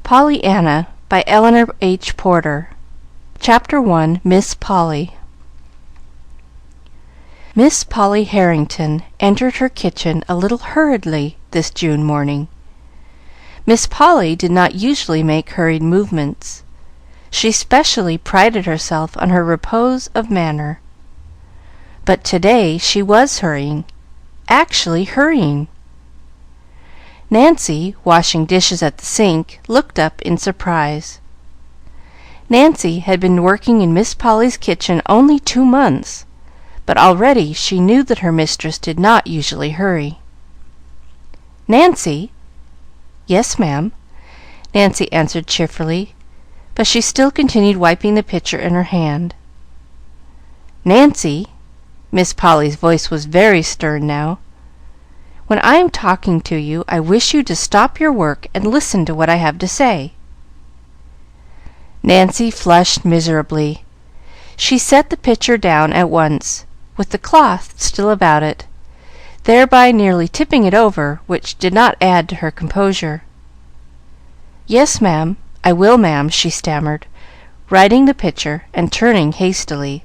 Pollyanna by Eleanor H. Porter. Chapter 1. Miss Polly. Miss Polly Harrington entered her kitchen a little hurriedly this June morning. Miss Polly did not usually make hurried movements. She specially prided herself on her repose of manner. But today she was hurrying, actually hurrying. Nancy, washing dishes at the sink, looked up in surprise. Nancy had been working in Miss Polly's kitchen only 2 months, but already she knew that her mistress did not usually hurry. "Nancy?" "Yes, ma'am," Nancy answered cheerfully, but she still continued wiping the pitcher in her hand. "Nancy," Miss Polly's voice was very stern now, "when I am talking to you, I wish you to stop your work and listen to what I have to say." Nancy flushed miserably. She set the pitcher down at once, with the cloth still about it, thereby nearly tipping it over, which did not add to her composure. "Yes, ma'am, I will, ma'am," she stammered, righting the pitcher and turning hastily.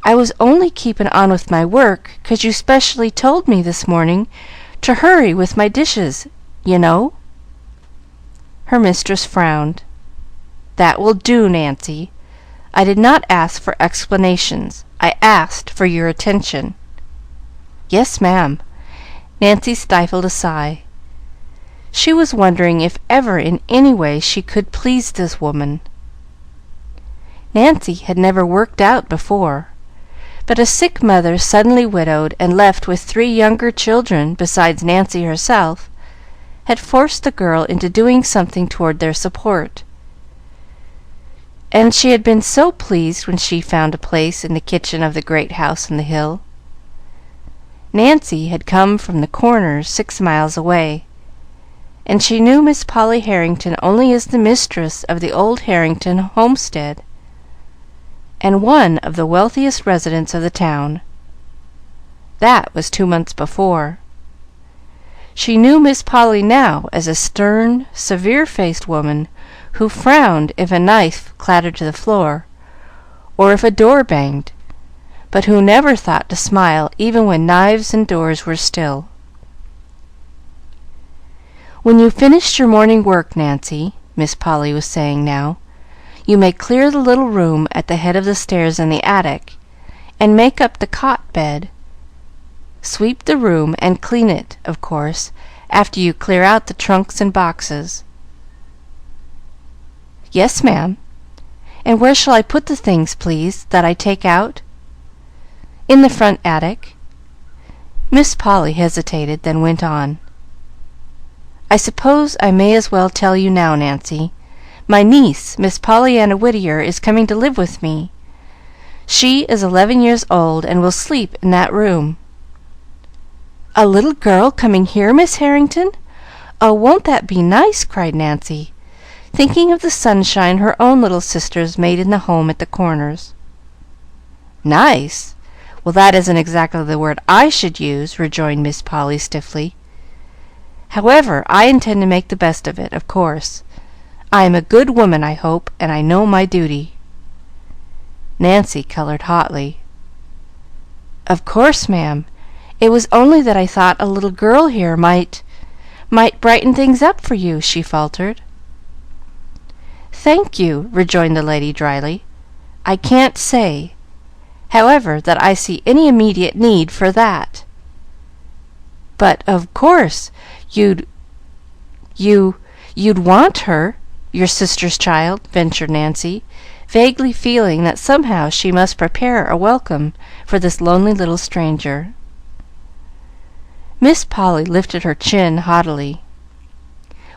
"I was only keepin' on with my work 'cause you specially told me this morning to hurry with my dishes, you know." Her mistress frowned. "That will do, Nancy. I did not ask for explanations. I asked for your attention." "Yes, ma'am." Nancy stifled a sigh. She was wondering if ever in any way she could please this woman. Nancy had never worked out before, but a sick mother suddenly widowed and left with 3 younger children besides Nancy herself had forced the girl into doing something toward their support, and she had been so pleased when she found a place in the kitchen of the great house on the hill. Nancy had come from the Corners 6 miles away, and she knew Miss Polly Harrington only as the mistress of the old Harrington homestead and one of the wealthiest residents of the town. That was 2 months before. She knew Miss Polly now as a stern, severe-faced woman who frowned if a knife clattered to the floor or if a door banged, but who never thought to smile even when knives and doors were still. "When you've finished your morning work, Nancy," Miss Polly was saying now, "you may clear the little room at the head of the stairs in the attic, and make up the cot bed. Sweep the room and clean it, of course, after you clear out the trunks and boxes." "Yes, ma'am. And where shall I put the things, please, that I take out?" "In the front attic." Miss Polly hesitated, then went on. "I suppose I may as well tell you now, Nancy. My niece, Miss Pollyanna Whittier, is coming to live with me. She is 11 years old and will sleep in that room." "A little girl coming here, Miss Harrington? Oh, won't that be nice?" cried Nancy, thinking of the sunshine her own little sisters made in the home at the Corners. "Nice? Well, that isn't exactly the word I should use," rejoined Miss Polly stiffly. "However, I intend to make the best of it, of course. I am a good woman, I hope, and I know my duty." Nancy colored hotly. "Of course, ma'am. It was only that I thought a little girl here might brighten things up for you," she faltered. "Thank you," rejoined the lady dryly. "I can't say, however, that I see any immediate need for that." "But, of course, you'd want her, your sister's child," ventured Nancy, vaguely feeling that somehow she must prepare a welcome for this lonely little stranger. Miss Polly lifted her chin haughtily.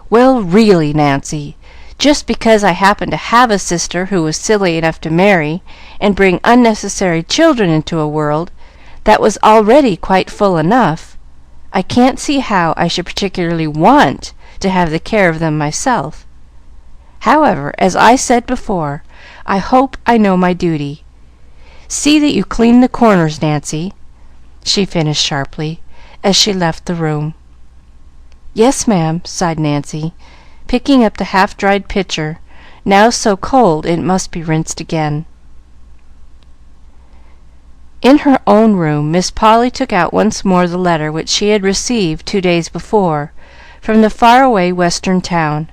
"Well, really, Nancy, just because I happen to have a sister who was silly enough to marry and bring unnecessary children into a world that was already quite full enough, I can't see how I should particularly want to have the care of them myself. However, as I said before, I hope I know my duty. See that you clean the corners, Nancy," she finished sharply, as she left the room. "Yes, ma'am," sighed Nancy, picking up the half-dried pitcher, now so cold it must be rinsed again. In her own room, Miss Polly took out once more the letter which she had received 2 days before from the far-away western town,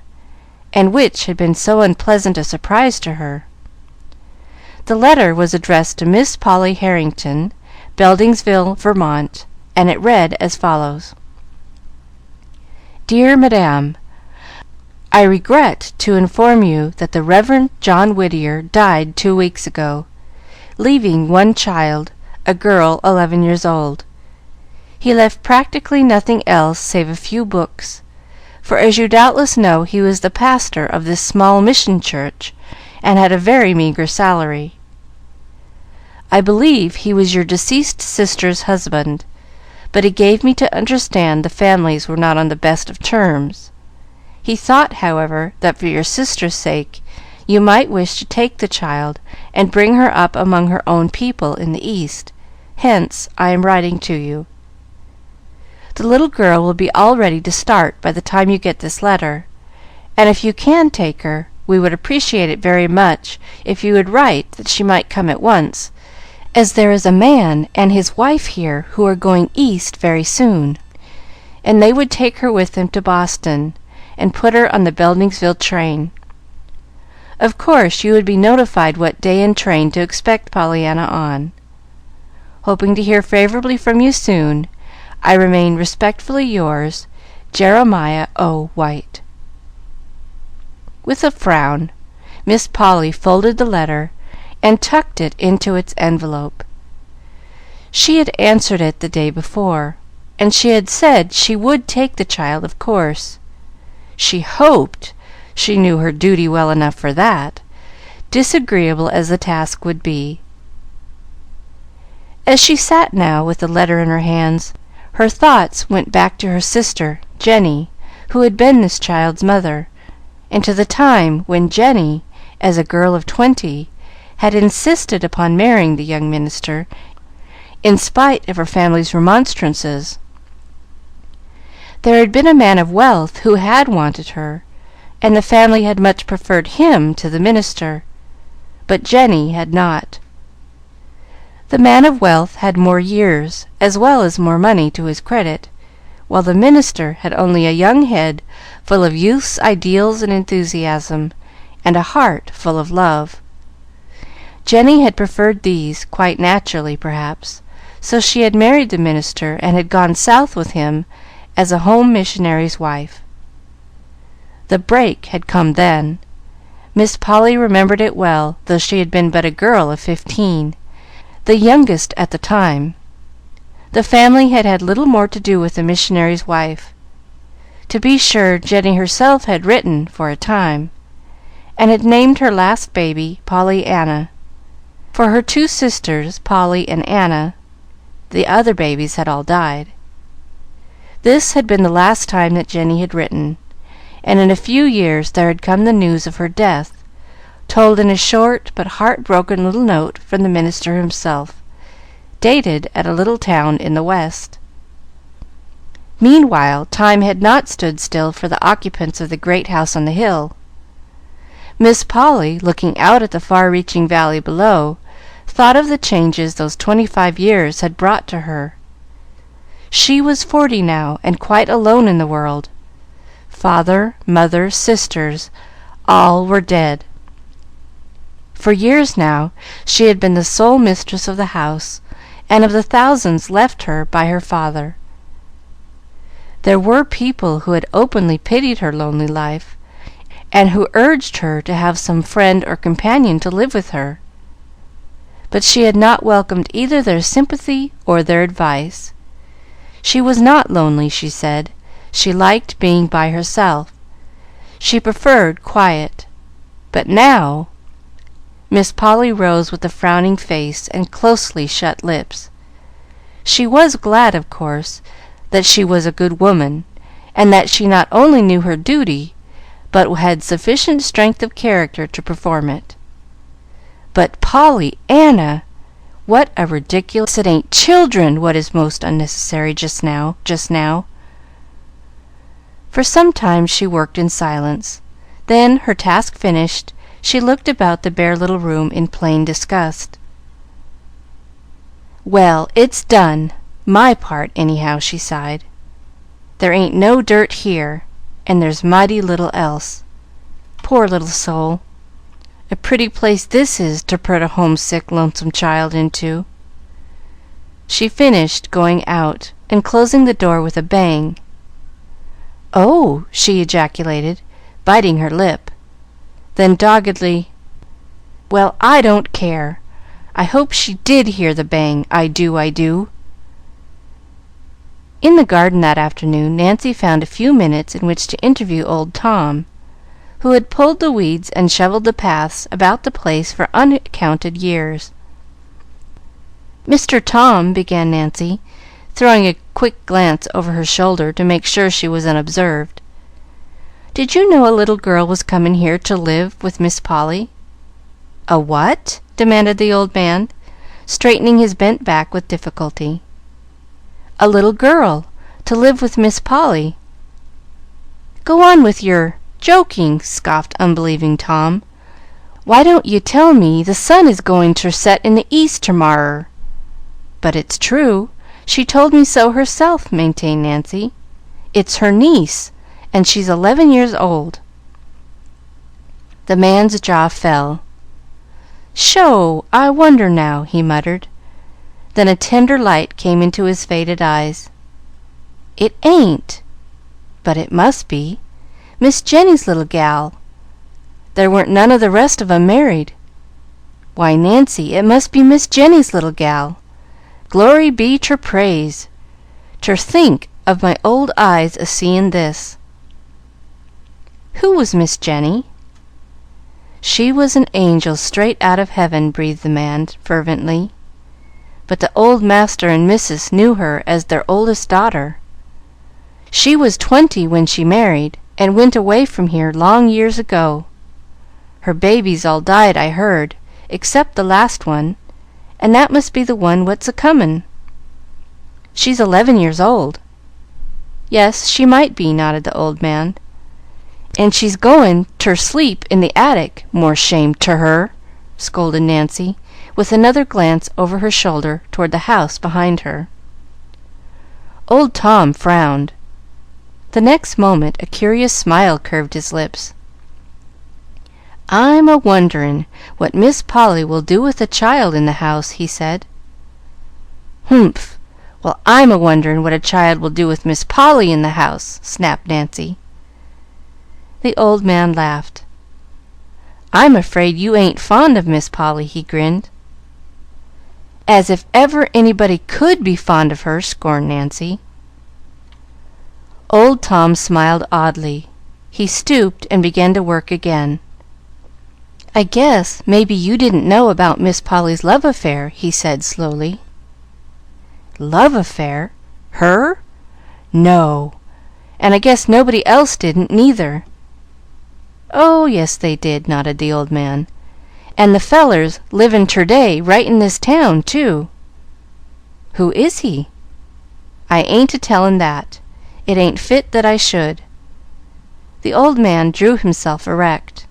and which had been so unpleasant a surprise to her. The letter was addressed to Miss Polly Harrington, Beldingsville, Vermont, and it read as follows: Dear Madame, I regret to inform you that the Reverend John Whittier died 2 weeks ago, leaving one child, a girl 11 years old. He left practically nothing else save a few books, for as you doubtless know, he was the pastor of this small mission church and had a very meager salary. I believe he was your deceased sister's husband, but he gave me to understand the families were not on the best of terms. He thought, however, that for your sister's sake you might wish to take the child and bring her up among her own people in the East. Hence I am writing to you. The little girl will be all ready to start by the time you get this letter, and if you can take her, we would appreciate it very much if you would write that she might come at once, as there is a man and his wife here who are going East very soon, and they would take her with them to Boston and put her on the Beldingsville train. Of course, you would be notified what day and train to expect Pollyanna on. Hoping to hear favorably from you soon, I remain respectfully yours, Jeremiah O. White. With a frown, Miss Polly folded the letter and tucked it into its envelope. She had answered it the day before, and she had said she would take the child, of course. She hoped she knew her duty well enough for that, disagreeable as the task would be. As she sat now with the letter in her hands, her thoughts went back to her sister, Jenny, who had been this child's mother, and to the time when Jenny, as a girl of 20, had insisted upon marrying the young minister, in spite of her family's remonstrances. There had been a man of wealth who had wanted her, and the family had much preferred him to the minister, but Jenny had not. The man of wealth had more years, as well as more money to his credit, while the minister had only a young head full of youth's ideals and enthusiasm, and a heart full of love. Jenny had preferred these, quite naturally, perhaps, so she had married the minister and had gone south with him as a home missionary's wife. The break had come then. Miss Polly remembered it well, though she had been but a girl of 15, the youngest at the time. The family had had little more to do with the missionary's wife. To be sure, Jenny herself had written for a time, and had named her last baby Pollyanna. For her 2 sisters, Polly and Anna, the other babies had all died. This had been the last time that Jenny had written, and in a few years there had come the news of her death, told in a short but heart-broken little note from the minister himself, dated at a little town in the West. Meanwhile, time had not stood still for the occupants of the great house on the hill. Miss Polly, looking out at the far-reaching valley below, thought of the changes those 25 years had brought to her. She was 40 now, and quite alone in the world. Father, mother, sisters, all were dead. For years now she had been the sole mistress of the house, and of the thousands left her by her father. There were people who had openly pitied her lonely life, and who urged her to have some friend or companion to live with her. But she had not welcomed either their sympathy or their advice. She was not lonely, she said. She liked being by herself. She preferred quiet. But now... Miss Polly rose with a frowning face and closely shut lips. She was glad, of course, that she was a good woman, and that she not only knew her duty, but had sufficient strength of character to perform it. But Pollyanna! What a ridiculous... It ain't children what is most unnecessary just now. For some time she worked in silence. Then, her task finished, she looked about the bare little room in plain disgust. "Well, it's done, my part, anyhow," she sighed. "There ain't no dirt here, and there's mighty little else. Poor little soul! A pretty place this is to put a homesick, lonesome child into." She finished, going out, and closing the door with a bang. "Oh!" she ejaculated, biting her lip. Then doggedly, "Well, I don't care. I hope she did hear the bang, I do, I do." In the garden that afternoon Nancy found a few minutes in which to interview old Tom, who had pulled the weeds and shoveled the paths about the place for uncounted years. "Mr. Tom," began Nancy, throwing a quick glance over her shoulder to make sure she was unobserved, "did you know a little girl was coming here to live with Miss Polly?" "A what?" demanded the old man, straightening his bent back with difficulty. "A little girl to live with Miss Polly." "Go on with your joking," scoffed unbelieving Tom. "Why don't you tell me the sun is going ter set in the east termorrer?" "But it's true. She told me so herself," maintained Nancy. "It's her niece, and she's 11 years old." The man's jaw fell. "Sho! I wonder now," he muttered. Then a tender light came into his faded eyes. "It ain't, but it must be. Miss Jenny's little gal. There weren't none of the rest of 'em married. Why, Nancy, it must be Miss Jenny's little gal. Glory be ter praise! Ter think of my old eyes a seein' this." "Who was Miss Jenny?" "She was an angel straight out of heaven," breathed the man fervently. "But the old master and missus knew her as their oldest daughter. She was 20 when she married, and went away from here long years ago. Her babies all died, I heard, except the last one, and that must be the one what's a-comin'. She's 11 years old." "Yes, she might be," nodded the old man. "And she's goin' ter sleep in the attic, more shame ter her!" scolded Nancy, with another glance over her shoulder toward the house behind her. Old Tom frowned. The next moment a curious smile curved his lips. "I'm a-wonderin' what Miss Polly will do with a child in the house," he said. "Humph! Well, I'm a-wonderin' what a child will do with Miss Polly in the house," snapped Nancy. The old man laughed. "I'm afraid you ain't fond of Miss Polly," he grinned. "As if ever anybody could be fond of her!" scorned Nancy. Old Tom smiled oddly. He stooped and began to work again. "I guess maybe you didn't know about Miss Polly's love affair," he said slowly. "Love affair? Her? No, and I guess nobody else didn't, neither." "Oh, yes, they did," nodded the old man. "And the fellers livin' ter day right in this town, too." "Who is he?" "I ain't a-tellin' that. It ain't fit that I should." The old man drew himself erect.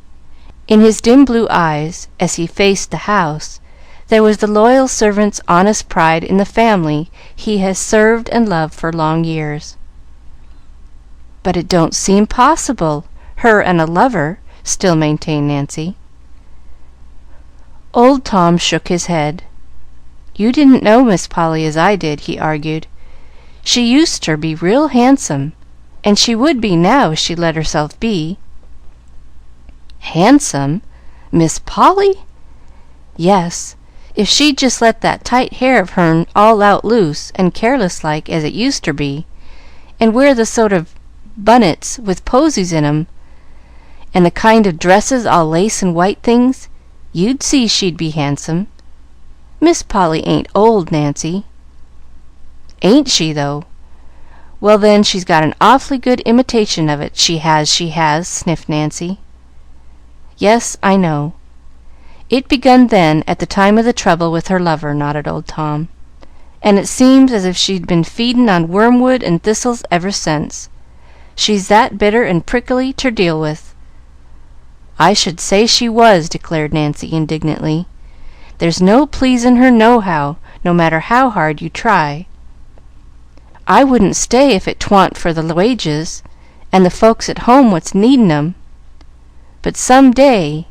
In his dim blue eyes, as he faced the house, there was the loyal servant's honest pride in the family he has served and loved for long years. "But it don't seem possible, her and a lover," still maintained Nancy. Old Tom shook his head. "You didn't know Miss Polly as I did," he argued. "She used ter be real handsome, and she would be now if she'd let herself be." "Handsome? Miss Polly?" "Yes, if she'd just let that tight hair of hern all out loose and careless like as it used ter be, and wear the sort of bunnets with posies in 'em, and the kind of dresses all lace and white things, you'd see she'd be handsome. Miss Polly ain't old, Nancy." "Ain't she, though? Well, then, she's got an awfully good imitation of it, she has, sniffed Nancy. "Yes, I know. It begun then, at the time of the trouble with her lover," nodded old Tom, "and it seems as if she'd been feedin' on wormwood and thistles ever since. She's that bitter and prickly ter deal with." "I should say she was," declared Nancy indignantly. "There's no pleasin' her nohow, no matter how hard you try. I wouldn't stay if it twa'n't for the wages, and the folks at home what's needin' 'em. But some day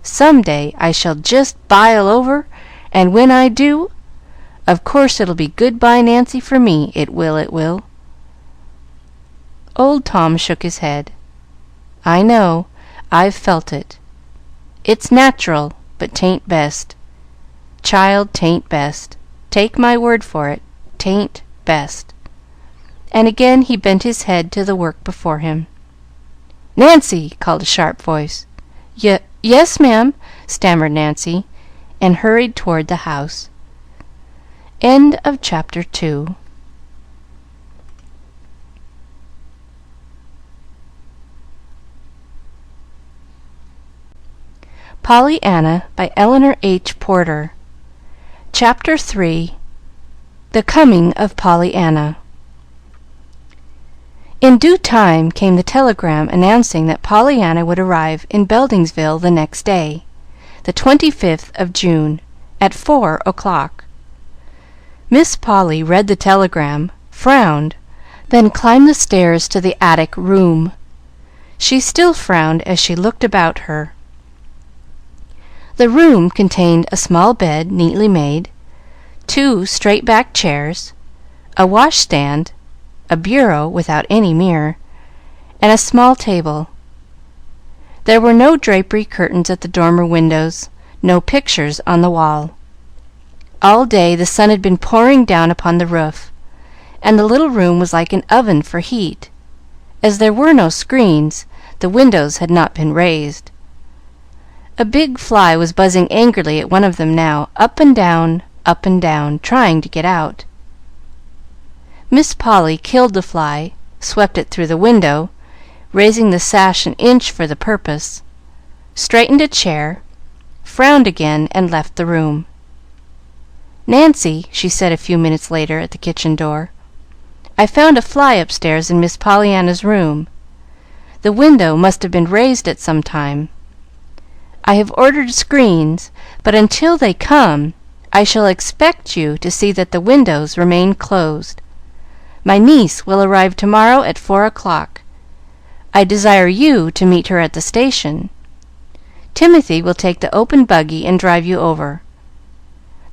I shall just bile over, and when I do, of course it'll be good-by Nancy for me, it will." Old Tom shook his head. "I know. I've felt it. It's natural, but 'tain't best. Child, 'tain't best. Take my word for it, 'tain't best." And again he bent his head to the work before him. "Nancy!" called a sharp voice. Yes, ma'am," stammered Nancy, and hurried toward the house. End of Chapter 2. Pollyanna by Eleanor H. Porter. Chapter 3. The Coming of Pollyanna. In due time came the telegram announcing that Pollyanna would arrive in Beldingsville the next day, the 25th of June, at 4 o'clock. Miss Polly read the telegram, frowned, then climbed the stairs to the attic room. She still frowned as she looked about her. The room contained a small bed neatly made, 2 straight-backed chairs, a washstand, a bureau without any mirror, and a small table. There were no drapery curtains at the dormer windows, no pictures on the wall. All day the sun had been pouring down upon the roof, and the little room was like an oven for heat. As there were no screens, the windows had not been raised. A big fly was buzzing angrily at one of them now, up and down, trying to get out. Miss Polly killed the fly, swept it through the window, raising the sash an inch for the purpose, straightened a chair, frowned again, and left the room. "Nancy," she said a few minutes later at the kitchen door, "I found a fly upstairs in Miss Pollyanna's room. The window must have been raised at some time. I have ordered screens, but until they come, I shall expect you to see that the windows remain closed. My niece will arrive to-morrow at 4 o'clock. I desire you to meet her at the station. Timothy will take the open buggy and drive you over.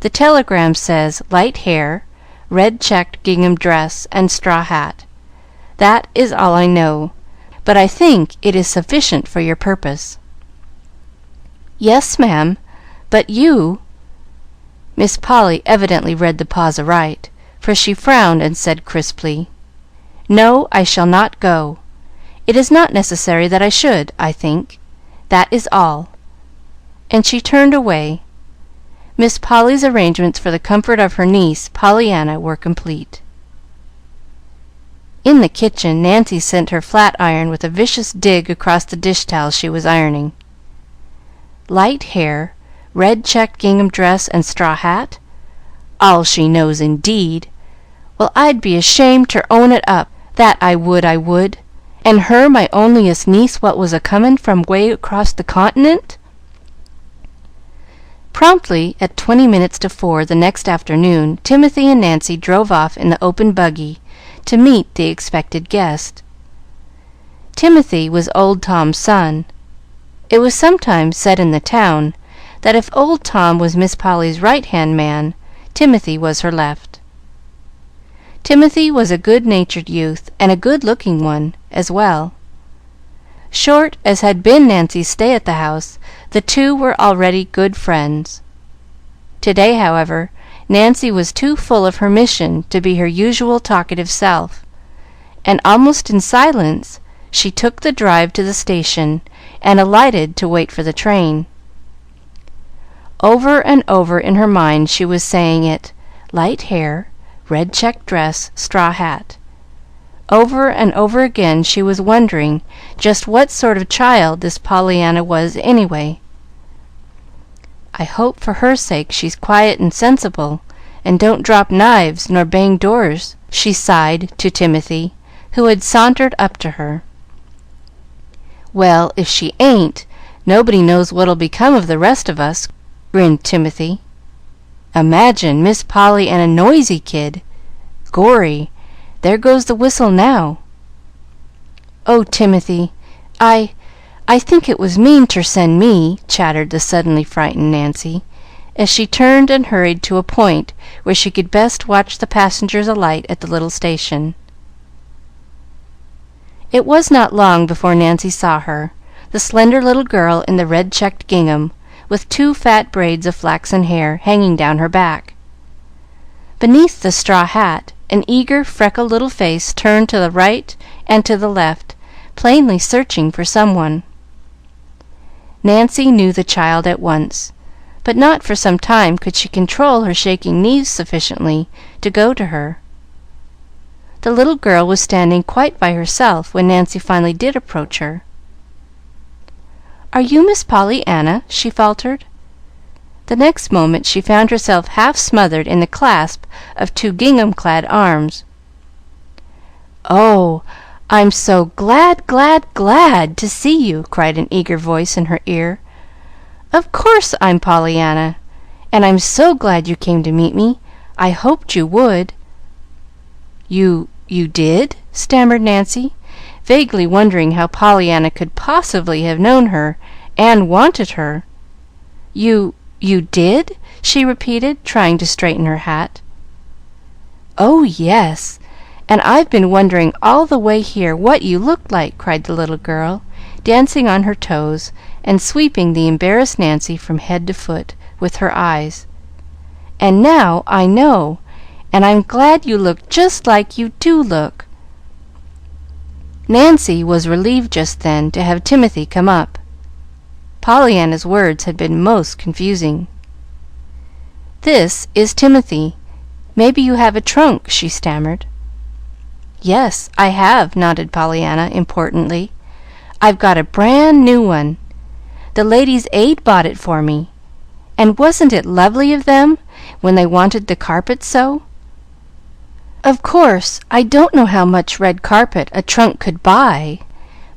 The telegram says light hair, red checked gingham dress, and straw hat. That is all I know, but I think it is sufficient for your purpose." "Yes, ma'am, but you—" Miss Polly evidently read the pause aright, for she frowned and said crisply, "No, I shall not go. It is not necessary that I should, I think. That is all." And she turned away. Miss Polly's arrangements for the comfort of her niece, Pollyanna, were complete. In the kitchen, Nancy sent her flat iron with a vicious dig across the dish towels she was ironing. Light hair, red checked gingham dress, and straw hat? All she knows, indeed! Well, I'd be ashamed ter own it up, that I would, and her my onliest niece what was a-comin' from way across the continent." Promptly at 20 minutes to 4 the next afternoon, Timothy and Nancy drove off in the open buggy to meet the expected guest. Timothy was Old Tom's son. It was sometimes said in the town that if Old Tom was Miss Polly's right-hand man, Timothy was her left. Timothy was a good-natured youth, and a good-looking one as well. Short as had been Nancy's stay at the house, the two were already good friends. To-day, however, Nancy was too full of her mission to be her usual talkative self, and almost in silence she took the drive to the station and alighted to wait for the train. Over and over in her mind she was saying it, light hair, red checked dress, straw hat. Over and over again she was wondering just what sort of child this Pollyanna was anyway. "I hope for her sake she's quiet and sensible, and don't drop knives nor bang doors," she sighed to Timothy, who had sauntered up to her. "Well, if she ain't, nobody knows what'll become of the rest of us," grinned Timothy. "Imagine Miss Polly and a noisy kid! Gorry, there goes the whistle now." "Oh, Timothy, I think it was mean ter send me," chattered the suddenly frightened Nancy, as she turned and hurried to a point where she could best watch the passengers alight at the little station. It was not long before Nancy saw her, the slender little girl in the red checked gingham, with 2 fat braids of flaxen hair hanging down her back. Beneath the straw hat, an eager, freckled little face turned to the right and to the left, plainly searching for some one. Nancy knew the child at once, but not for some time could she control her shaking knees sufficiently to go to her. The little girl was standing quite by herself when Nancy finally did approach her. "Are you Miss Pollyanna?" she faltered. The next moment she found herself half smothered in the clasp of 2 gingham-clad arms. "Oh, I'm so glad to see you!" cried an eager voice in her ear. "Of course I'm Pollyanna, and I'm so glad you came to meet me. I hoped you would." You did?" stammered Nancy, vaguely wondering how Pollyanna could possibly have known her and wanted her. You did?" she repeated, trying to straighten her hat. "Oh, yes, and I've been wondering all the way here what you looked like," cried the little girl, dancing on her toes and sweeping the embarrassed Nancy from head to foot with her eyes. "And now I know, and I'm glad you look just like you do look." Nancy was relieved just then to have Timothy come up. Pollyanna's words had been most confusing. "This is Timothy. Maybe you have a trunk," she stammered. "Yes, I have," nodded Pollyanna, importantly. "I've got a brand new one. The Ladies' Aid bought it for me. And wasn't it lovely of them, when they wanted the carpet so? Of course, I don't know how much red carpet a trunk could buy,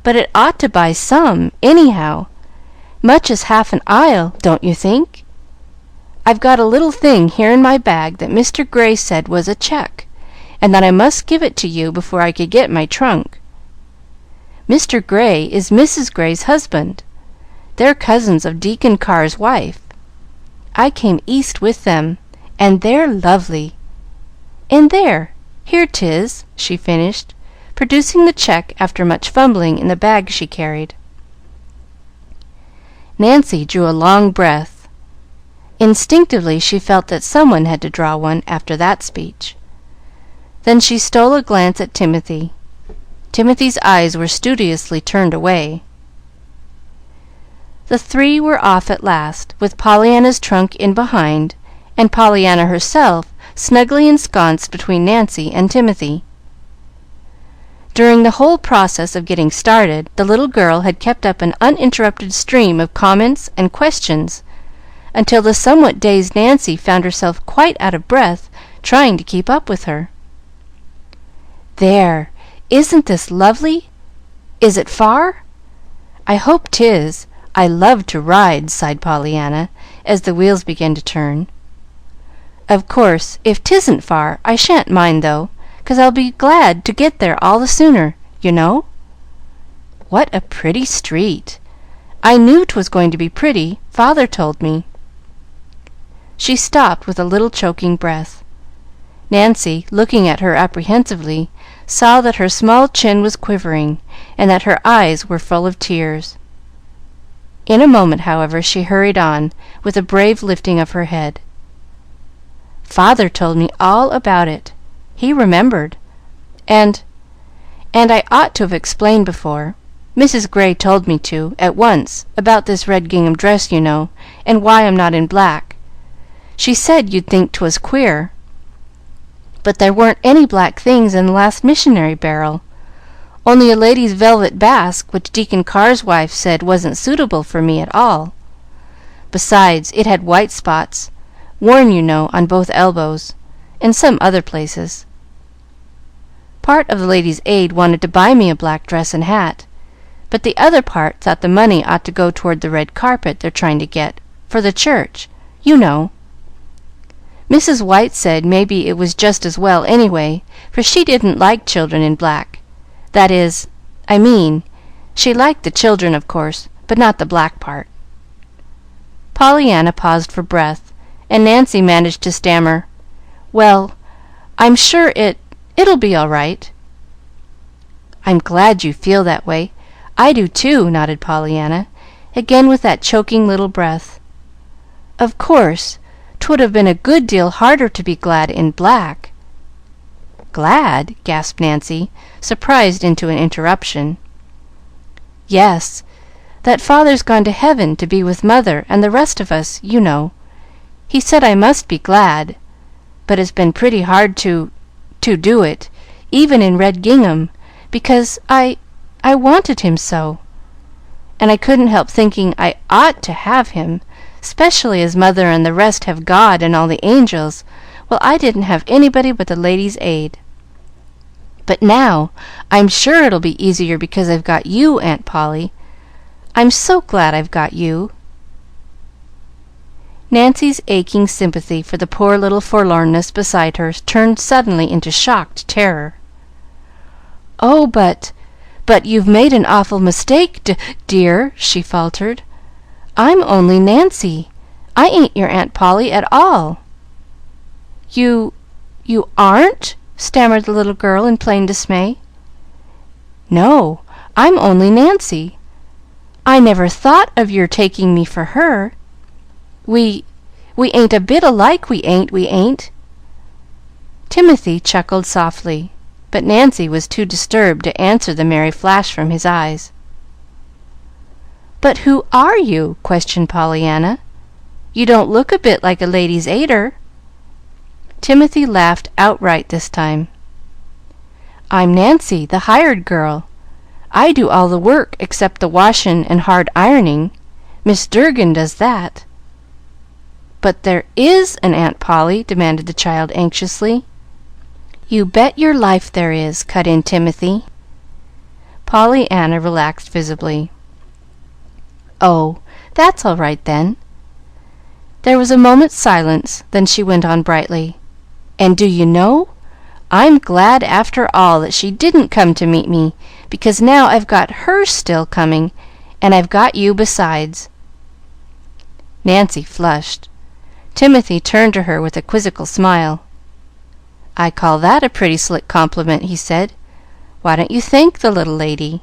but it ought to buy some, anyhow, much as half an aisle, don't you think? I've got a little thing here in my bag that Mr. Grey said was a check, and that I must give it to you before I could get my trunk. Mr. Grey is Mrs. Grey's husband. They're cousins of Deacon Carr's wife. I came East with them, and they're lovely. And there, here 'tis," she finished, producing the check after much fumbling in the bag she carried. Nancy drew a long breath. Instinctively she felt that some one had to draw one after that speech. Then she stole a glance at Timothy. Timothy's eyes were studiously turned away. The 3 were off at last, with Pollyanna's trunk in behind, and Pollyanna herself snugly ensconced between Nancy and Timothy. During the whole process of getting started, the little girl had kept up an uninterrupted stream of comments and questions, until the somewhat dazed Nancy found herself quite out of breath trying to keep up with her. "There! Isn't this lovely? Is it far? I hope 'tis. I love to ride," sighed Pollyanna, as the wheels began to turn. "Of course, if 'tisn't far, I shan't mind, though, 'cause I'll be glad to get there all the sooner, you know. What a pretty street! I knew 'twas going to be pretty. Father told me." She stopped with a little choking breath. Nancy, looking at her apprehensively, saw that her small chin was quivering, and that her eyes were full of tears. In a moment, however, she hurried on, with a brave lifting of her head. "Father told me all about it. He remembered. And I ought to have explained before. Mrs. Grey told me to, at once, about this red gingham dress, you know, and why I'm not in black. She said you'd think 'twas queer. But there weren't any black things in the last missionary barrel, only a lady's velvet basque which Deacon Carr's wife said wasn't suitable for me at all. Besides, it had white spots, worn, you know, on both elbows, and some other places." Part of the Ladies' Aid wanted to buy me a black dress and hat, but the other part thought the money ought to go toward the red carpet they're trying to get for the church, you know. Mrs. White said maybe it was just as well anyway, for she didn't like children in black. That is, I mean, she liked the children, of course, but not the black part." Pollyanna paused for breath, and Nancy managed to stammer, "Well, I'm sure it'll be all right." "I'm glad you feel that way. I do too," nodded Pollyanna, again with that choking little breath. "Of course, 'twould have been a good deal harder to be glad in black." "Glad?" gasped Nancy, surprised into an interruption. "Yes, that father's gone to heaven to be with mother and the rest of us, you know. He said I must be glad, but it's been pretty hard to do it, even in red gingham, because I wanted him so, and I couldn't help thinking I ought to have him, 'specially as mother and the rest have God and all the angels, while I didn't have anybody but the Ladies' Aid. But now I'm sure it'll be easier because I've got you, Aunt Polly. I'm so glad I've got you." Nancy's aching sympathy for the poor little forlornness beside her turned suddenly into shocked terror. "Oh, but you've made an awful mistake, dear," she faltered. "I'm only Nancy. I ain't your Aunt Polly at all." You aren't?" stammered the little girl in plain dismay. "No, I'm only Nancy. I never thought of your taking me for her. We ain't a bit alike, we ain't." Timothy chuckled softly, but Nancy was too disturbed to answer the merry flash from his eyes. "But who are you?" questioned Pollyanna. "You don't look a bit like a Ladies' Aider." Timothy laughed outright this time. "I'm Nancy, the hired girl. I do all the work except the washin' and hard ironing. Miss Durgan does that." "But there is an Aunt Polly?" demanded the child anxiously. "You bet your life there is," cut in Timothy. Pollyanna relaxed visibly. "Oh, that's all right, then." There was a moment's silence, then she went on brightly, "And do you know, I'm glad after all that she didn't come to meet me, because now I've got her still coming, and I've got you besides." Nancy flushed. Timothy turned to her with a quizzical smile. "I call that a pretty slick compliment," he said. "Why don't you thank the little lady?"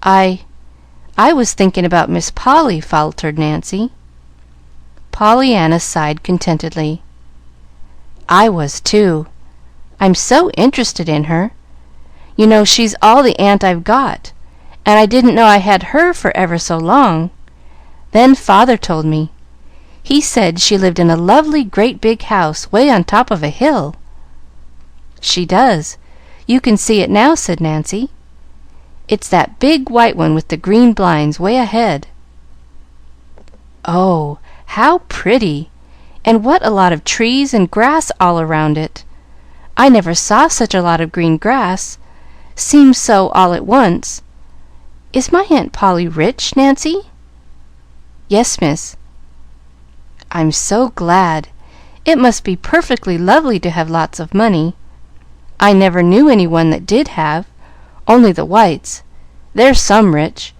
I was thinking about Miss Polly," faltered Nancy. Pollyanna sighed contentedly. "I was, too. I'm so interested in her. You know, she's all the aunt I've got, and I didn't know I had her for ever so long. Then father told me. He said she lived in a lovely great big house way on top of a hill." "She does. You can see it now," said Nancy. "It's that big white one with the green blinds way ahead." "Oh, how pretty! And what a lot of trees and grass all around it! I never saw such a lot of green grass. Seems so all at once. Is my Aunt Polly rich, Nancy?" "Yes, miss." "I'm so glad. It must be perfectly lovely to have lots of money. I never knew any one that did have, only the Whites. They're some rich.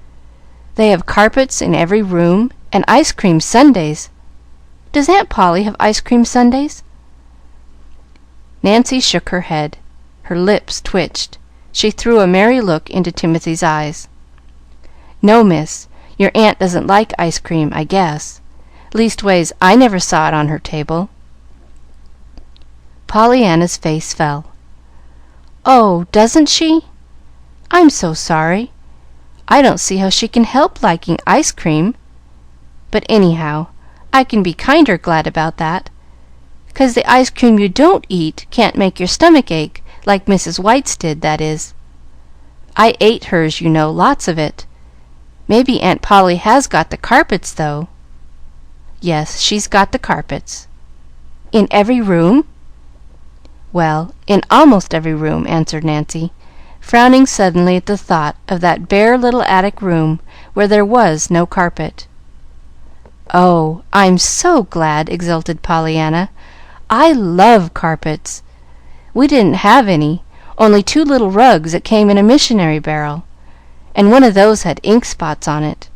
They have carpets in every room, and ice cream sundaes. Does Aunt Polly have ice cream sundaes?" Nancy shook her head. Her lips twitched. She threw a merry look into Timothy's eyes. "No, miss, your aunt doesn't like ice cream, I guess. Leastways, I never saw it on her table." Pollyanna's face fell. "Oh, doesn't she? I'm so sorry. I don't see how she can help liking ice cream. But anyhow, I can be kinder glad about that, 'cause the ice cream you don't eat can't make your stomach ache, like Mrs. White's did, that is. I ate hers, you know, lots of it. Maybe Aunt Polly has got the carpets, though." "Yes, she's got the carpets." "In every room?" "Well, in almost every room," answered Nancy, frowning suddenly at the thought of that bare little attic room where there was no carpet. "Oh, I'm so glad!" exulted Pollyanna. "I love carpets. We didn't have any, only 2 little rugs that came in a missionary barrel, and one of those had ink spots on it.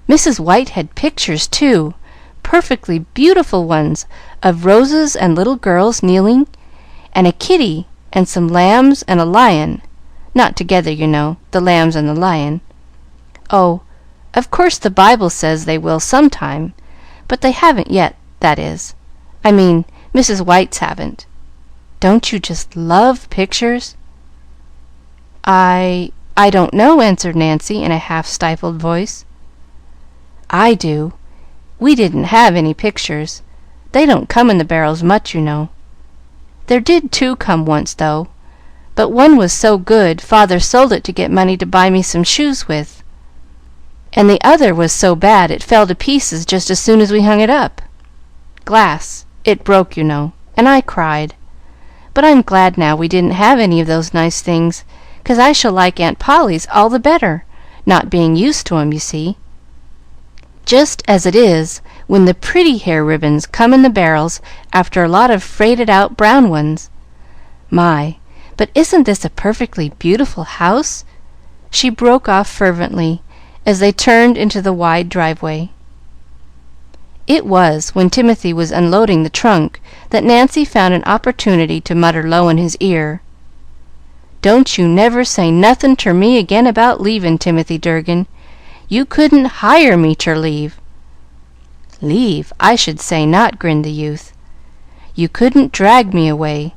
Mrs. White had pictures, too, perfectly beautiful ones of roses and little girls kneeling, and a kitty and some lambs and a lion, not together, you know, the lambs and the lion. Oh, of course the Bible says they will sometime, but they haven't yet, that is. I mean, Mrs. White's haven't. Don't you just love pictures?" I don't know," answered Nancy in a half-stifled voice. "I do. We didn't have any pictures. They don't come in the barrels much, you know. There did 2 come once, though, but one was so good father sold it to get money to buy me some shoes with, and the other was so bad it fell to pieces just as soon as we hung it up. Glass. It broke, you know, and I cried. But I'm glad now we didn't have any of those nice things, 'cause I shall like Aunt Polly's all the better, not being used to 'em, you see. Just as it is when the pretty hair ribbons come in the barrels after a lot of faded out brown ones. My, but isn't this a perfectly beautiful house?" she broke off fervently, as they turned into the wide driveway. It was when Timothy was unloading the trunk that Nancy found an opportunity to mutter low in his ear, "Don't you never say nothin' ter me again about leavin', Timothy Durgin. You couldn't hire me ter leave." "Leave? I should say not," grinned the youth. "You couldn't drag me away.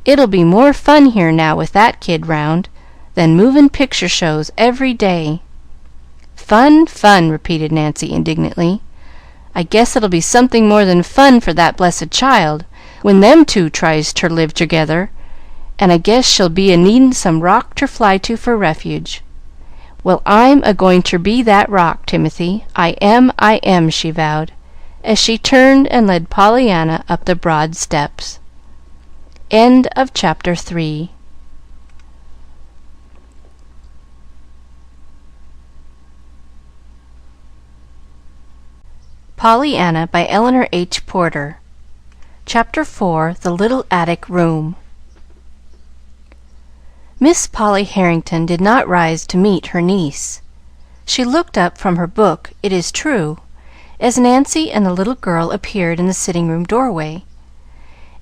It'll be more fun here now with that kid round, than movin' picture shows every day." "Fun, fun!" repeated Nancy indignantly. "I guess it'll be something more than fun for that blessed child, when them 2 tries ter live together, and I guess she'll be a needin' some rock ter fly to for refuge. Well, I'm a going ter be that rock, Timothy. I am," she vowed, as she turned and led Pollyanna up the broad steps. Chapter 3. Pollyanna by Eleanor H. Porter. Chapter 4. The Little Attic Room. Miss Polly Harrington did not rise to meet her niece. She looked up from her book, it is true, as Nancy and the little girl appeared in the sitting-room doorway,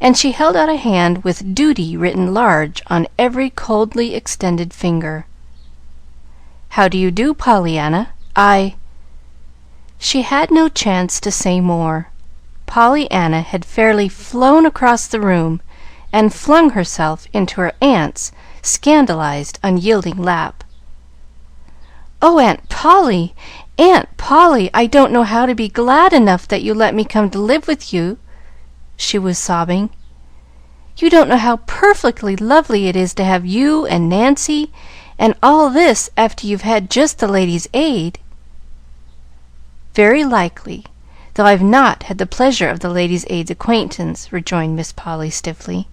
and she held out a hand with "Duty" written large on every coldly extended finger. "How do you do, Pollyanna? She had no chance to say more. Pollyanna had fairly flown across the room and flung herself into her aunt's scandalized, unyielding lap. "Oh, Aunt Polly! Aunt Polly! I don't know how to be glad enough that you let me come to live with you," she was sobbing. "You don't know how perfectly lovely it is to have you and Nancy, and all this after you've had just the Ladies' Aid." "Very likely, though I've not had the pleasure of the Ladies' Aid's acquaintance," rejoined Miss Polly stiffly,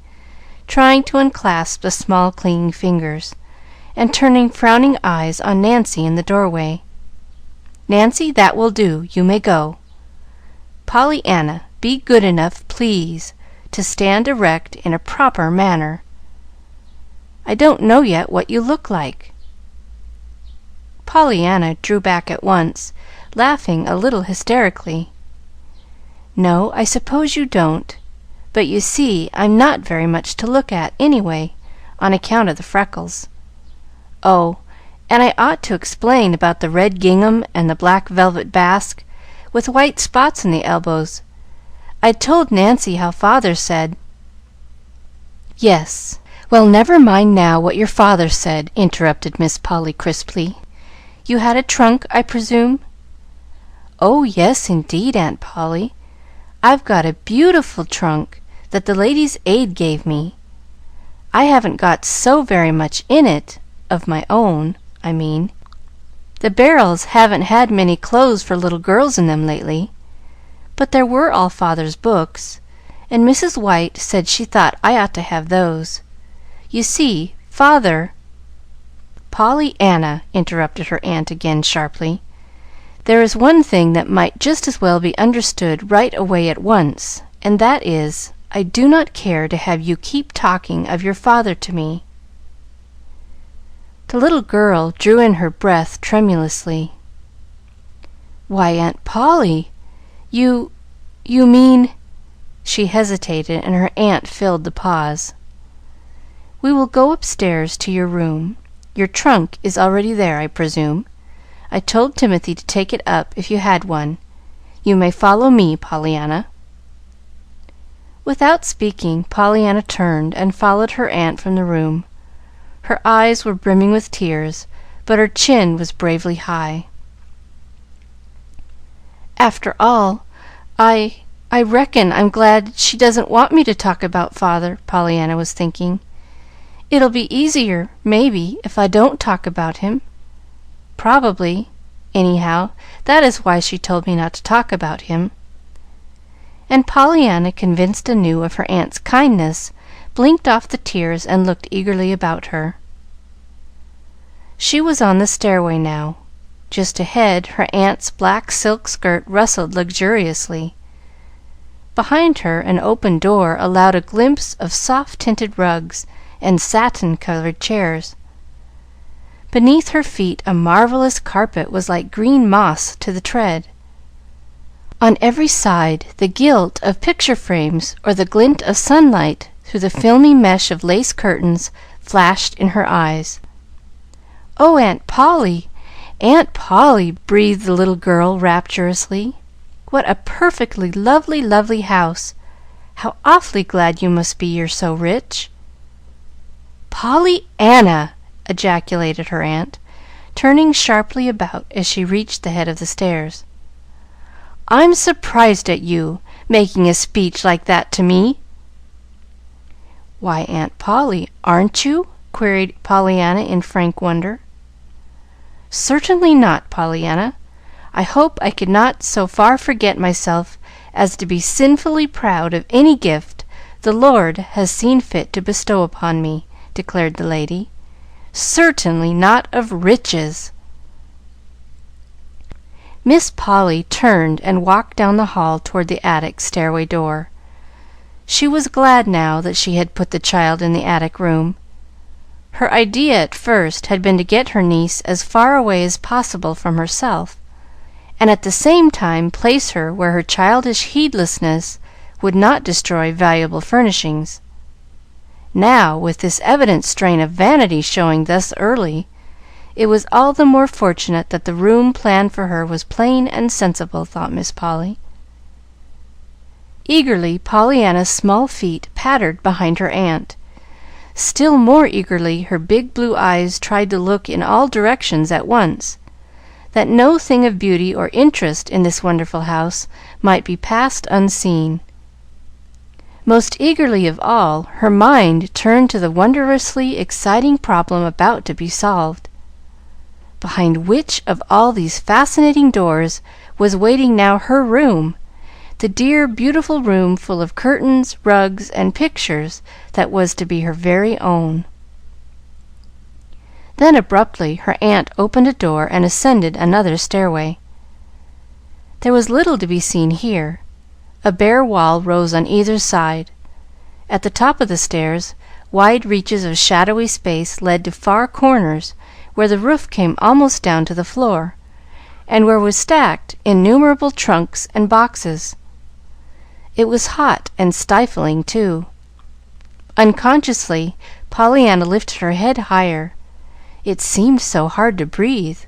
trying to unclasp the small clinging fingers, and turning frowning eyes on Nancy in the doorway. "Nancy, that will do. You may go. Pollyanna, be good enough, please, to stand erect in a proper manner. I don't know yet what you look like." Pollyanna drew back at once, laughing a little hysterically. "No, I suppose you don't, but you see I'm not very much to look at, anyway, on account of the freckles. Oh, and I ought to explain about the red gingham and the black velvet basque with white spots in the elbows. I told Nancy how father said—" "Yes, well, never mind now what your father said," interrupted Miss Polly crisply. "You had a trunk, I presume?" "Oh, yes, indeed, Aunt Polly. I've got a beautiful trunk that the Ladies' Aid gave me. I haven't got so very much in it, of my own, I mean. The barrels haven't had many clothes for little girls in them lately, but there were all father's books, and Mrs. White said she thought I ought to have those. You see, Father—" "Pollyanna," interrupted her aunt again sharply, "there is one thing that might just as well be understood right away at once, and that is, I do not care to have you keep talking of your father to me." The little girl drew in her breath tremulously. "Why, Aunt Polly, you mean—" She hesitated, and her aunt filled the pause. "We will go upstairs to your room. Your trunk is already there, I presume. I told Timothy to take it up if you had one. You may follow me, Pollyanna." Without speaking, Pollyanna turned and followed her aunt from the room. Her eyes were brimming with tears, but her chin was bravely high. "After all, I reckon I'm glad she doesn't want me to talk about father," Pollyanna was thinking. "It'll be easier, maybe, if I don't talk about him. Probably. Anyhow, that is why she told me not to talk about him." And Pollyanna, convinced anew of her aunt's kindness, blinked off the tears and looked eagerly about her. She was on the stairway now. Just ahead, her aunt's black silk skirt rustled luxuriously. Behind her, an open door allowed a glimpse of soft-tinted rugs and satin-colored chairs. Beneath her feet a marvelous carpet was like green moss to the tread. On every side the gilt of picture frames or the glint of sunlight through the filmy mesh of lace curtains flashed in her eyes. "Oh, Aunt Polly! Aunt Polly!" breathed the little girl rapturously. "What a perfectly lovely, lovely house! How awfully glad you must be you're so rich!" "Pollyanna!" ejaculated her aunt, turning sharply about as she reached the head of the stairs. "I'm surprised at you, making a speech like that to me." "Why, Aunt Polly, aren't you?" queried Pollyanna in frank wonder. "Certainly not, Pollyanna. I hope I could not so far forget myself as to be sinfully proud of any gift the Lord has seen fit to bestow upon me," declared the lady. "Certainly not of riches." Miss Polly turned and walked down the hall toward the attic stairway door. She was glad now that she had put the child in the attic room. Her idea at first had been to get her niece as far away as possible from herself, and at the same time place her where her childish heedlessness would not destroy valuable furnishings. Now, with this evident strain of vanity showing thus early, it was all the more fortunate that the room planned for her was plain and sensible, thought Miss Polly. Eagerly, Pollyanna's small feet pattered behind her aunt. Still more eagerly, her big blue eyes tried to look in all directions at once, that no thing of beauty or interest in this wonderful house might be passed unseen. Most eagerly of all, her mind turned to the wondrously exciting problem about to be solved. Behind which of all these fascinating doors was waiting now her room, the dear, beautiful room full of curtains, rugs, and pictures that was to be her very own? Then abruptly her aunt opened a door and ascended another stairway. There was little to be seen here. A bare wall rose on either side. At the top of the stairs, wide reaches of shadowy space led to far corners where the roof came almost down to the floor, and where was stacked innumerable trunks and boxes. It was hot and stifling, too. Unconsciously, Pollyanna lifted her head higher. It seemed so hard to breathe.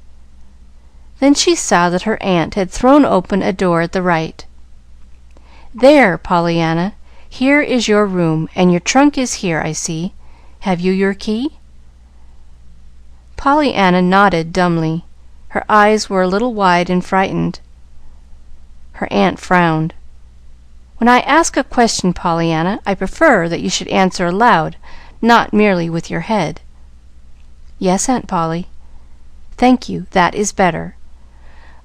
Then she saw that her aunt had thrown open a door at the right. "There, Pollyanna, here is your room, and your trunk is here, I see. Have you your key?" Pollyanna nodded dumbly. Her eyes were a little wide and frightened. Her aunt frowned. "When I ask a question, Pollyanna, I prefer that you should answer aloud, not merely with your head." "Yes, Aunt Polly." "Thank you, that is better.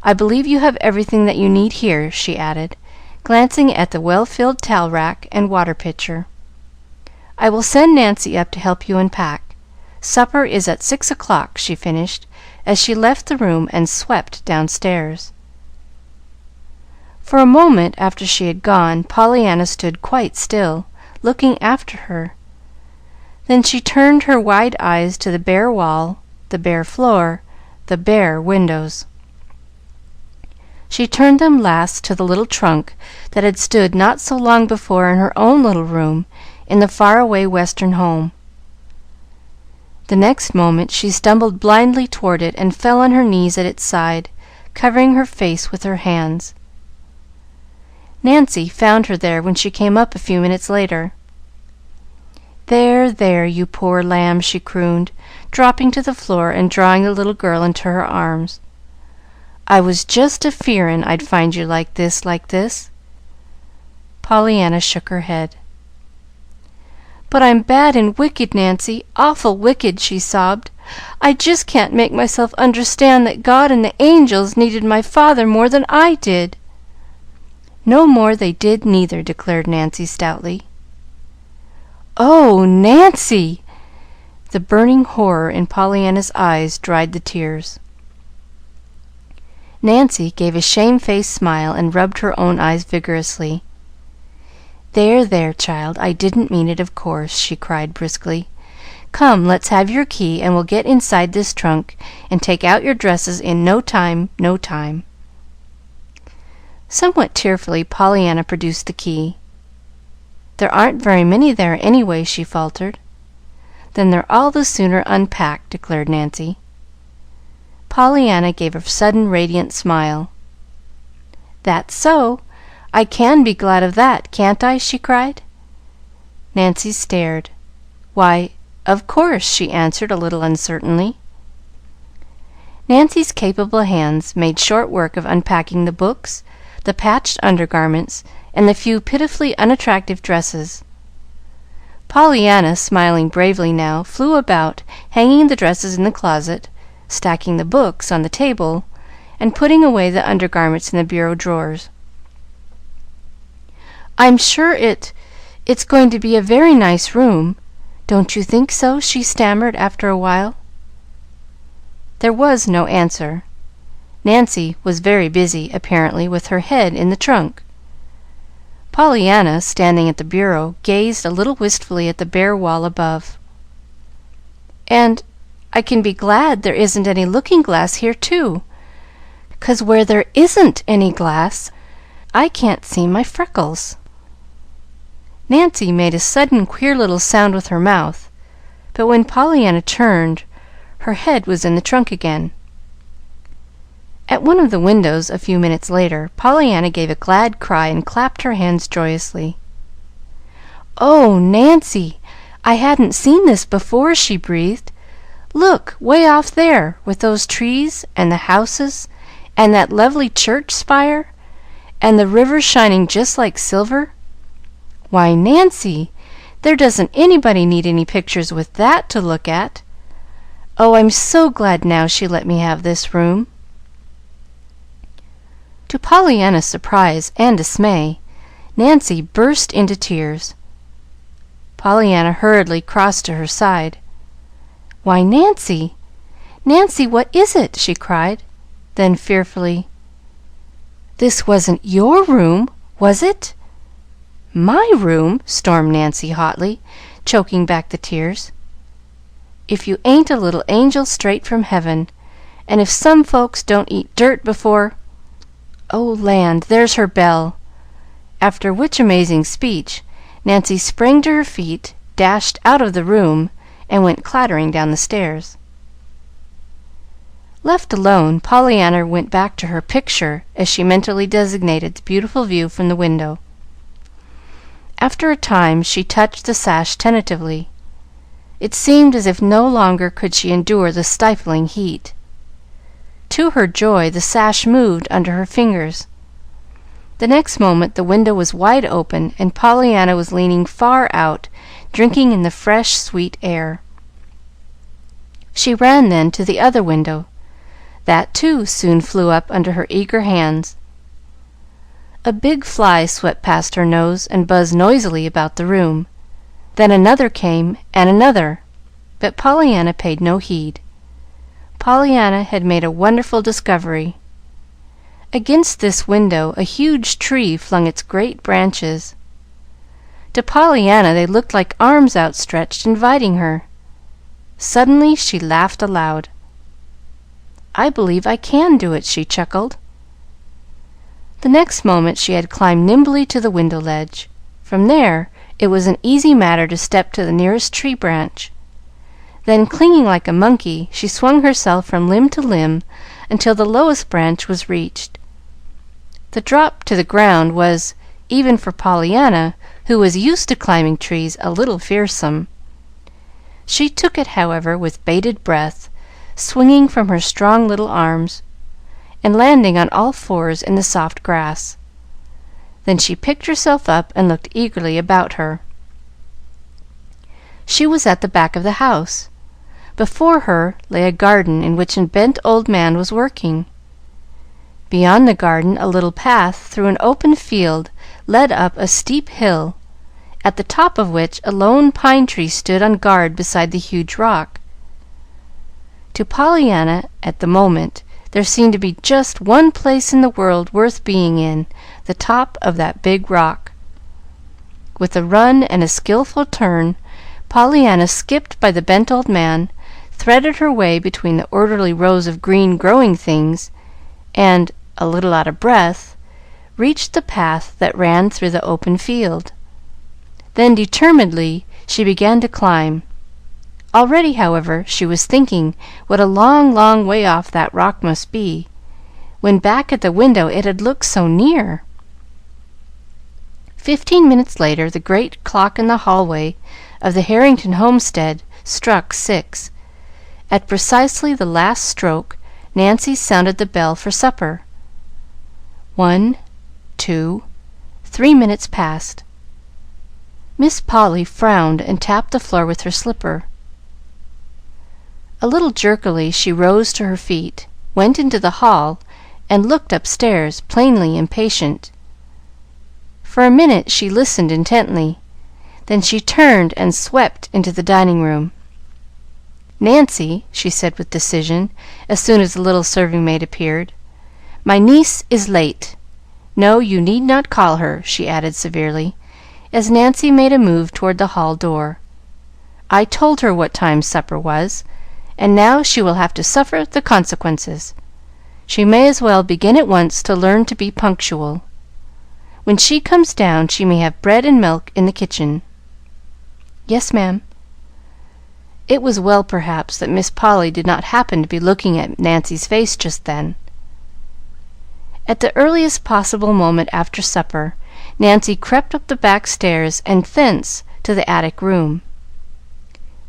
I believe you have everything that you need here," she added, glancing at the well-filled towel rack and water pitcher. "I will send Nancy up to help you unpack. Supper is at 6 o'clock," she finished, as she left the room and swept downstairs. For a moment after she had gone, Pollyanna stood quite still, looking after her. Then she turned her wide eyes to the bare wall, the bare floor, the bare windows. She turned them last to the little trunk that had stood not so long before in her own little room in the far-away Western home. The next moment she stumbled blindly toward it and fell on her knees at its side, covering her face with her hands. Nancy found her there when she came up a few minutes later. "There, there, you poor lamb," she crooned, dropping to the floor and drawing the little girl into her arms. "I was just a-fearin' I'd find you like this. Pollyanna shook her head. "But I'm bad and wicked, Nancy, awful wicked," she sobbed. "I just can't make myself understand that God and the angels needed my father more than I did." "No more they did, neither," declared Nancy stoutly. "Oh, Nancy!" The burning horror in Pollyanna's eyes dried the tears. Nancy gave a shamefaced smile and rubbed her own eyes vigorously. "There, there, child, I didn't mean it, of course," she cried briskly. "Come, let's have your key, and we'll get inside this trunk and take out your dresses in no time. Somewhat tearfully, Pollyanna produced the key. "There aren't very many there, anyway," she faltered. "Then they're all the sooner unpacked," declared Nancy. Pollyanna gave a sudden radiant smile. "That's so. I can be glad of that, can't I?" she cried. Nancy stared. "Why, of course," she answered a little uncertainly. Nancy's capable hands made short work of unpacking the books, the patched undergarments, and the few pitifully unattractive dresses. Pollyanna, smiling bravely now, flew about, hanging the dresses in the closet, stacking the books on the table, and putting away the undergarments in the bureau drawers. "I'm sure it's going to be a very nice room. Don't you think so?" she stammered after a while. There was no answer. Nancy was very busy, apparently, with her head in the trunk. Pollyanna, standing at the bureau, gazed a little wistfully at the bare wall above. "And I can be glad there isn't any looking-glass here, too, 'cause where there isn't any glass, I can't see my freckles." Nancy made a sudden queer little sound with her mouth, but when Pollyanna turned, her head was in the trunk again. At one of the windows, a few minutes later, Pollyanna gave a glad cry and clapped her hands joyously. "Oh, Nancy, I hadn't seen this before," she breathed. "Look, way off there, with those trees and the houses and that lovely church spire, and the river shining just like silver. Why, Nancy, there doesn't anybody need any pictures with that to look at. Oh, I'm so glad now she let me have this room." To Pollyanna's surprise and dismay, Nancy burst into tears. Pollyanna hurriedly crossed to her side. "Why, Nancy, what is it?" she cried. Then fearfully, "This wasn't your room, was it?" "My room?" stormed Nancy hotly, choking back the tears. "If you ain't a little angel straight from heaven, and if some folks don't eat dirt before Oh, land, there's her bell!" After which amazing speech, Nancy sprang to her feet, dashed out of the room, and went clattering down the stairs. Left alone, Pollyanna went back to her picture, as she mentally designated the beautiful view from the window. After a time, she touched the sash tentatively. It seemed as if no longer could she endure the stifling heat. To her joy, the sash moved under her fingers. The next moment the window was wide open, and Pollyanna was leaning far out, drinking in the fresh, sweet air. She ran then to the other window. That, too, soon flew up under her eager hands. A big fly swept past her nose and buzzed noisily about the room. Then another came, and another, but Pollyanna paid no heed. Pollyanna had made a wonderful discovery. Against this window a huge tree flung its great branches. To Pollyanna they looked like arms outstretched, inviting her. Suddenly she laughed aloud. "I believe I can do it," she chuckled. The next moment she had climbed nimbly to the window ledge. From there it was an easy matter to step to the nearest tree branch. Then, clinging like a monkey, she swung herself from limb to limb until the lowest branch was reached. The drop to the ground was, even for Pollyanna, who was used to climbing trees, a little fearsome. She took it, however, with bated breath, swinging from her strong little arms, and landing on all fours in the soft grass. Then she picked herself up and looked eagerly about her. She was at the back of the house. Before her lay a garden in which a bent old man was working. Beyond the garden a little path through an open field led up a steep hill, at the top of which a lone pine tree stood on guard beside the huge rock. To Pollyanna, at the moment, there seemed to be just one place in the world worth being in, the top of that big rock. With a run and a skillful turn, Pollyanna skipped by the bent old man, threaded her way between the orderly rows of green growing things, and, a little out of breath, reached the path that ran through the open field. Then determinedly she began to climb. Already, however, she was thinking what a long, long way off that rock must be, when back at the window it had looked so near. 15 minutes later the great clock in the hallway of the Harrington homestead struck 6. At precisely the last stroke, Nancy sounded the bell for supper. 1, 2, 3 minutes passed. Miss Polly frowned and tapped the floor with her slipper. A little jerkily she rose to her feet, went into the hall, and looked upstairs, plainly impatient. For a minute she listened intently. Then she turned and swept into the dining room. "Nancy," she said with decision, as soon as the little serving maid appeared, "my niece is late. No, you need not call her," she added severely, as Nancy made a move toward the hall door. "I told her what time supper was, and now she will have to suffer the consequences. She may as well begin at once to learn to be punctual. When she comes down she may have bread and milk in the kitchen." "Yes, ma'am." It was well, perhaps, that Miss Polly did not happen to be looking at Nancy's face just then. At the earliest possible moment after supper, Nancy crept up the back stairs and thence to the attic room.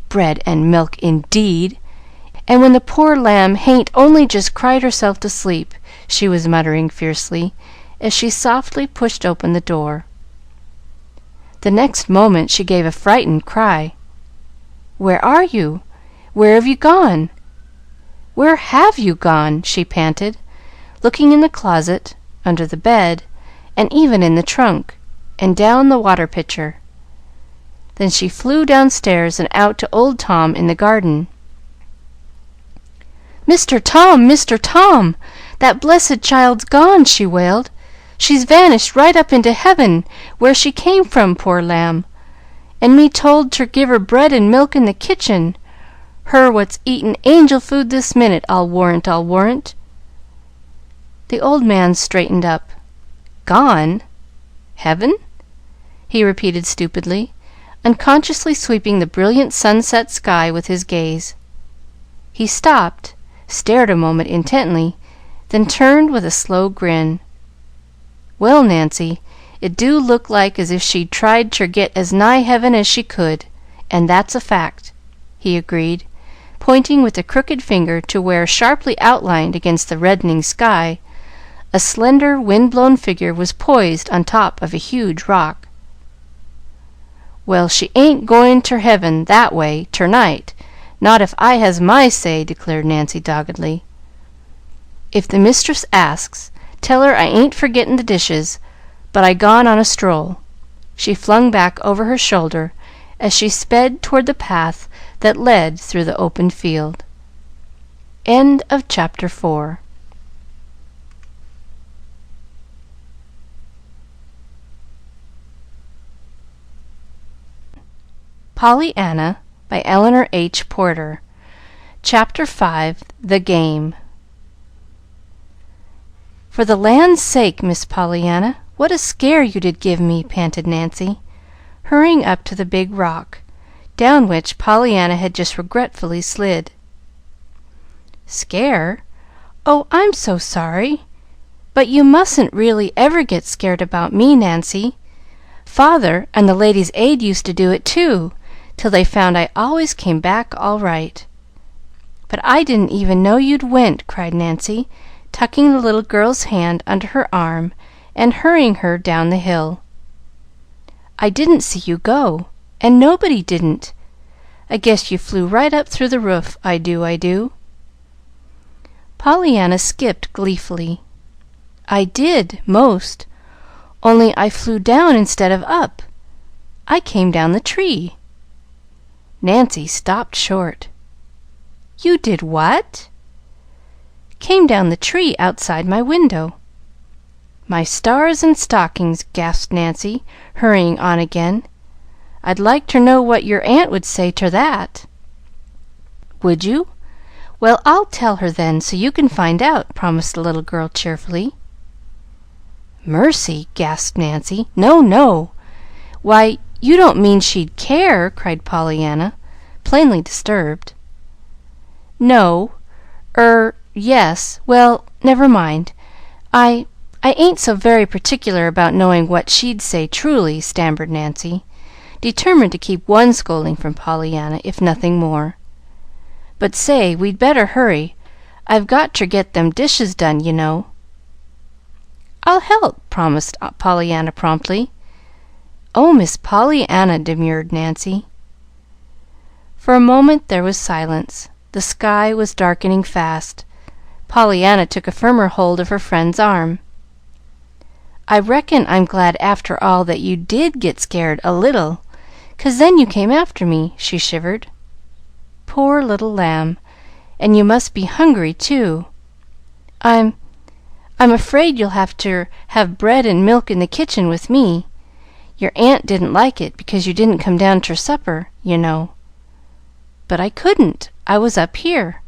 Bread and milk, indeed! And when the poor lamb hain't only just cried herself to sleep, she was muttering fiercely, as she softly pushed open the door. The next moment she gave a frightened cry. "Where are you? Where have you gone? Where have you gone?" she panted, looking in the closet, under the bed, and even in the trunk, and down the water pitcher. Then she flew downstairs and out to old Tom in the garden. "Mr. Tom! Mr. Tom! That blessed child's gone!" she wailed. "She's vanished right up into heaven, where she came from, poor lamb! And me told ter give her bread and milk in the kitchen, her what's eatin' angel food this minute, I'll warrant, I'll warrant." The old man straightened up. "Gone? Heaven?" he repeated stupidly, unconsciously sweeping the brilliant sunset sky with his gaze. He stopped, stared a moment intently, then turned with a slow grin. "Well, Nancy, it do look like as if she'd tried ter get as nigh heaven as she could, and that's a fact," he agreed, pointing with a crooked finger to where, sharply outlined against the reddening sky, a slender, wind-blown figure was poised on top of a huge rock. "Well, she ain't goin' ter heaven that way ter night, not if I has my say," declared Nancy doggedly. "If the mistress asks, tell her I ain't forgettin' the dishes, but I gone on a stroll," she flung back over her shoulder as she sped toward the path that led through the open field. End of Chapter 4. Pollyanna by Eleanor H. Porter. Chapter 5. The Game. "For the land's sake, Miss Pollyanna, what a scare you did give me!" panted Nancy, hurrying up to the big rock, down which Pollyanna had just regretfully slid. "Scare? Oh, I'm so sorry! But you mustn't really ever get scared about me, Nancy. Father and the Ladies' Aid used to do it, too, till they found I always came back all right." "But I didn't even know you'd went," cried Nancy, tucking the little girl's hand under her arm and hurrying her down the hill. "I didn't see you go, and nobody didn't. I guess you flew right up through the roof, I do." Pollyanna skipped gleefully. "I did, 'most, only I flew down instead of up. I came down the tree." Nancy stopped short. "You did what?" "Came down the tree outside my window." "My stars and stockings!" gasped Nancy, hurrying on again. "I'd like ter know what your aunt would say ter that." "Would you? Well, I'll tell her then, so you can find out," promised the little girl cheerfully. "Mercy!" gasped Nancy. "No, no! Why, you don't mean she'd care?" cried Pollyanna, plainly disturbed. "No, yes. Well, never mind. I ain't so very particular about knowing what she'd say truly," stammered Nancy, determined to keep one scolding from Pollyanna, if nothing more. "But say, we'd better hurry. I've got ter get them dishes done, you know." "I'll help," promised Pollyanna promptly. "Oh, Miss Pollyanna," demurred Nancy. For a moment there was silence. The sky was darkening fast. Pollyanna took a firmer hold of her friend's arm. "I reckon I'm glad after all that you did get scared a little, 'cause then you came after me," she shivered. "Poor little lamb! And you must be hungry, too. I'm afraid you'll have to have bread and milk in the kitchen with me. Your aunt didn't like it because you didn't come down ter supper, you know." "But I couldn't. I was up here."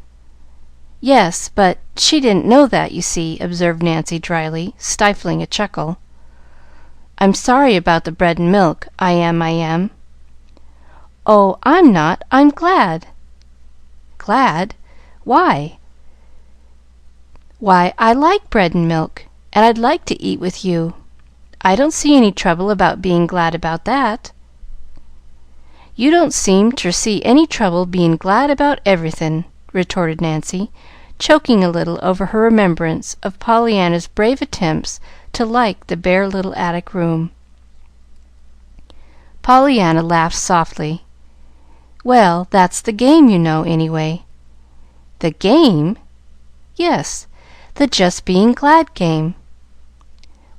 "Yes, but she didn't know that, you see," observed Nancy dryly, stifling a chuckle. "I'm sorry about the bread and milk. I am." "Oh, I'm not. I'm glad." "Glad? Why?" "Why, I like bread and milk, and I'd like to eat with you. I don't see any trouble about being glad about that." "You don't seem ter see any trouble bein' glad about everythin'," retorted Nancy, choking a little over her remembrance of Pollyanna's brave attempts to like the bare little attic room. Pollyanna laughed softly. "Well, that's the game, you know, anyway." "The game?" "Yes, the just being glad game."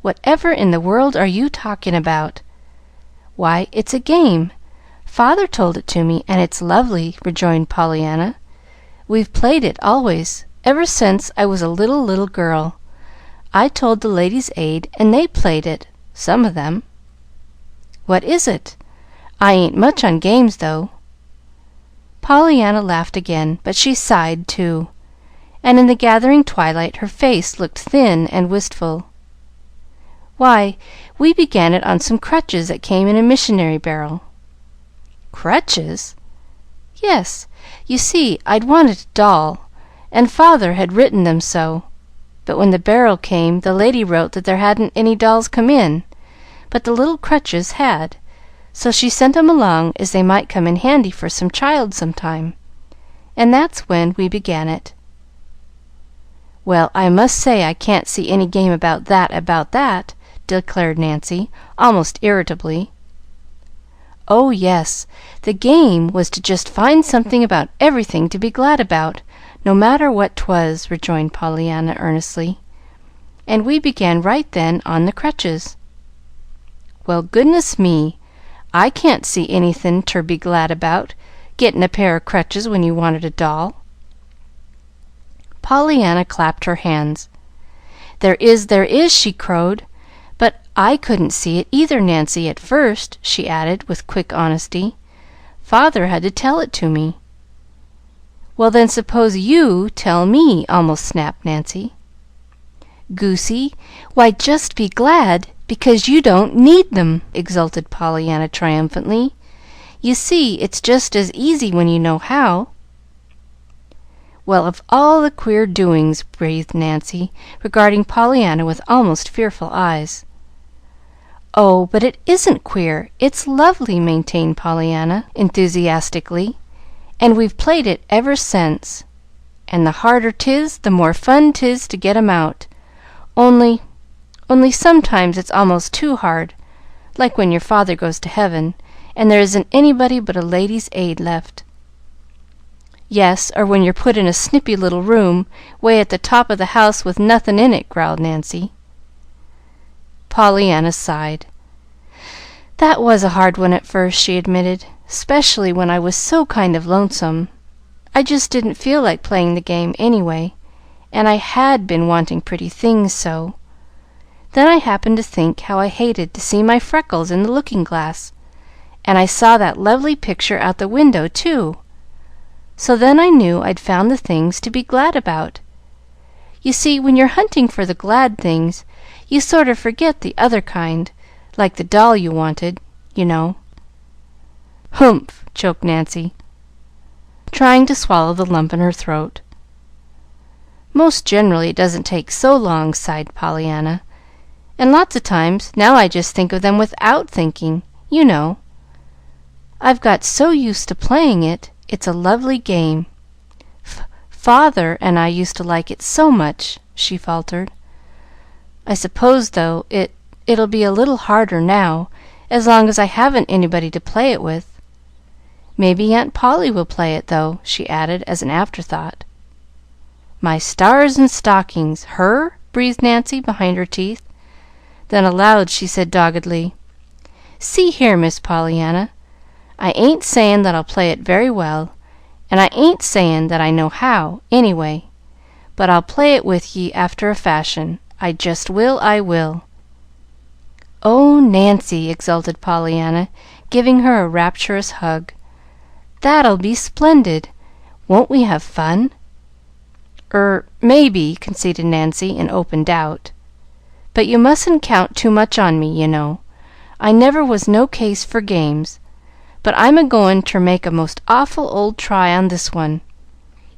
"Whatever in the world are you talking about?" "Why, it's a game. Father told it to me, and it's lovely," rejoined Pollyanna. "We've played it always, ever since I was a little girl. I told the Ladies' Aid, and they played it, some of them." "What is it? I ain't much on games, though." Pollyanna laughed again, but she sighed, too, and in the gathering twilight her face looked thin and wistful. "Why, we began it on some crutches that came in a missionary barrel." "Crutches?" "Yes. You see, I'd wanted a doll, and Father had written them so. But when the barrel came, the lady wrote that there hadn't any dolls come in, but the little crutches had, so she sent 'em along as they might come in handy for some child sometime, and that's when we began it." "Well, I must say I can't see any game about that," declared Nancy, almost irritably. "Oh, yes, the game was to just find something about everything to be glad about, no matter what 'twas," rejoined Pollyanna earnestly. "And we began right then on the crutches." Well, goodness me, I can't see anything ter be glad about, gettin' a pair of crutches when you wanted a doll." Pollyanna clapped her hands. There is," she crowed. "But I couldn't see it either, Nancy, at first," she added, with quick honesty. "Father had to tell it to me." "Well, then, suppose you tell me," almost snapped Nancy. "Goosey, why, just be glad because you don't need them," exulted Pollyanna triumphantly. "You see, it's just as easy when you know how." "Well, of all the queer doings!" breathed Nancy, regarding Pollyanna with almost fearful eyes. "Oh, but it isn't queer, it's lovely," maintained Pollyanna, enthusiastically, "and we've played it ever since. And the harder 'tis, the more fun 'tis to get 'em out. Only sometimes it's almost too hard, like when your father goes to heaven, and there isn't anybody but a Ladies' Aid left." "Yes, or when you're put in a snippy little room, 'way at the top of the house with nothin' in it," growled Nancy. Pollyanna sighed. "That was a hard one at first," she admitted, "'specially when I was so kind of lonesome. I just didn't feel like playing the game, anyway, and I had been wanting pretty things so. Then I happened to think how I hated to see my freckles in the looking-glass, and I saw that lovely picture out the window, too. So then I knew I'd found the things to be glad about. You see, when you're hunting for the glad things, you sort of forget the other kind, like the doll you wanted, you know." "Humph!" choked Nancy, trying to swallow the lump in her throat. "Most generally it doesn't take so long," sighed Pollyanna. "And lots of times now I just think of them without thinking, you know. I've got so used to playing it. It's a lovely game. Father and I used to like it so much," she faltered. "I suppose, though, it'll be a little harder now, as long as I haven't anybody to play it with. Maybe Aunt Polly will play it, though," she added as an afterthought. "My stars and stockings! Her?" breathed Nancy behind her teeth. Then aloud she said doggedly, "See here, Miss Pollyanna, I ain't sayin' that I'll play it very well, and I ain't sayin' that I know how, anyway, but I'll play it with ye after a fashion. I just will, I will." "Oh, Nancy!" exulted Pollyanna, giving her a rapturous hug. "That'll be splendid! Won't we have fun?" Maybe," conceded Nancy, in open doubt. "But you mustn't count too much on me, you know. I never was no case for games, but I'm a-goin' ter make a most awful old try on this one.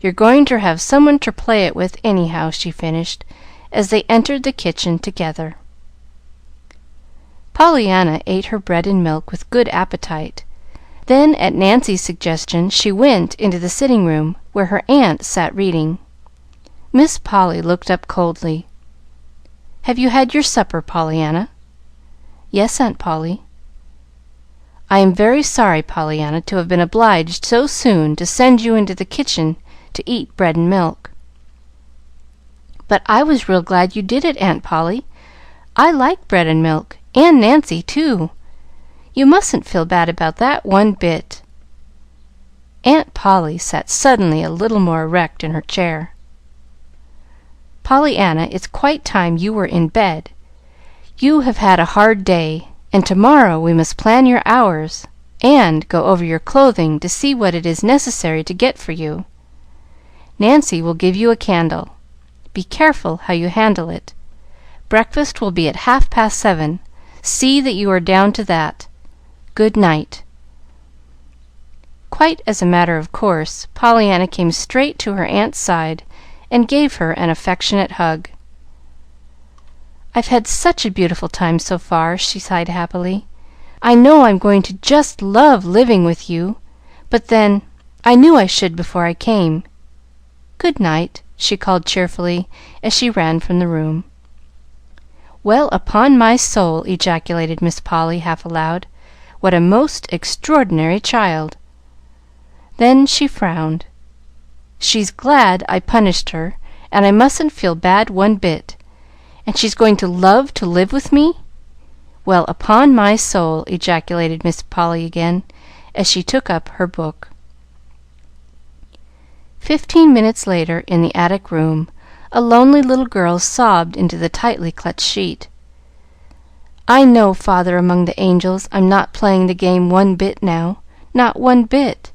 You're going ter have some one ter play it with, anyhow," she finished, as they entered the kitchen together. Pollyanna ate her bread and milk with good appetite. Then, at Nancy's suggestion, she went into the sitting-room, where her aunt sat reading. Miss Polly looked up coldly. "Have you had your supper, Pollyanna?" "Yes, Aunt Polly." "I am very sorry, Pollyanna, to have been obliged so soon to send you into the kitchen to eat bread and milk." "But I was real glad you did it, Aunt Polly. I like bread and milk, and Nancy, too. You mustn't feel bad about that one bit." Aunt Polly sat suddenly a little more erect in her chair. "Pollyanna, it's quite time you were in bed. You have had a hard day, and to-morrow we must plan your hours, and go over your clothing to see what it is necessary to get for you. Nancy will give you a candle. Be careful how you handle it. Breakfast will be at 7:30. See that you are down to that. Good night." Quite as a matter of course, Pollyanna came straight to her aunt's side and gave her an affectionate hug. "I've had such a beautiful time so far," she sighed happily. "I know I'm going to just love living with you, but then I knew I should before I came. Good night," she called cheerfully as she ran from the room. "Well, upon my soul!" ejaculated Miss Polly, half aloud. "What a most extraordinary child!" Then she frowned. "She's glad I punished her, and I mustn't feel bad one bit. And she's going to love to live with me? Well, upon my soul!" ejaculated Miss Polly again, as she took up her book. 15 minutes later, in the attic room, a lonely little girl sobbed into the tightly clutched sheet. "I know, Father among the angels, I'm not playing the game one bit now, not one bit.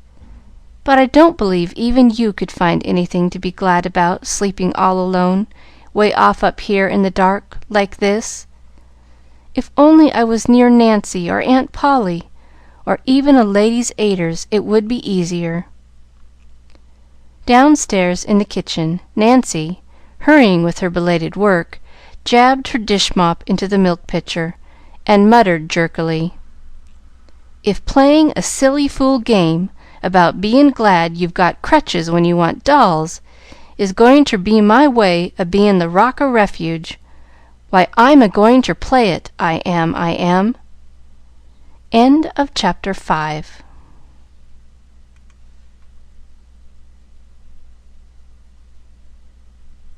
But I don't believe even you could find anything to be glad about, sleeping all alone, way off up here in the dark, like this. If only I was near Nancy or Aunt Polly, or even a Ladies' Aiders, it would be easier." Downstairs in the kitchen, Nancy, hurrying with her belated work, jabbed her dish mop into the milk pitcher, and muttered jerkily, "If playing a silly fool game about bein' glad you've got crutches when you want dolls is going ter be my way o' bein' the rock o' refuge, why, I'm a-going ter play it, I am, I am." End of Chapter 5.